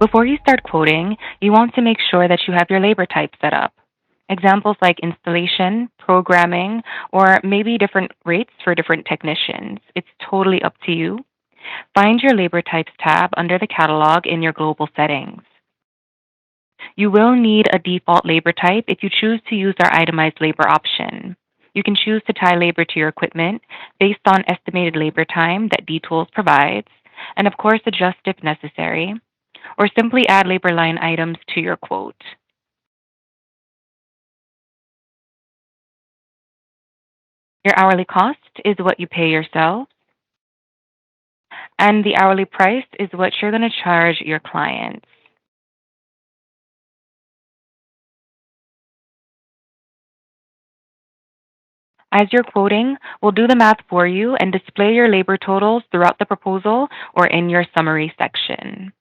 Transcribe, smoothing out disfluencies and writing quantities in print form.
Before you start quoting, you want to make sure that you have your labor type set up. Examples like installation, programming, or maybe different rates for different technicians. It's totally up to you. Find your labor types tab under the catalog in your global settings. You will need a default labor type if you choose to use our itemized labor option. You can choose to tie labor to your equipment based on estimated labor time that dTools provides, and of course adjust if necessary, or simply add labor line items to your quote. Your hourly cost is what you pay yourself, and the hourly price is what you're going to charge your clients. As you're quoting, we'll do the math for you and display your labor totals throughout the proposal or in your summary section.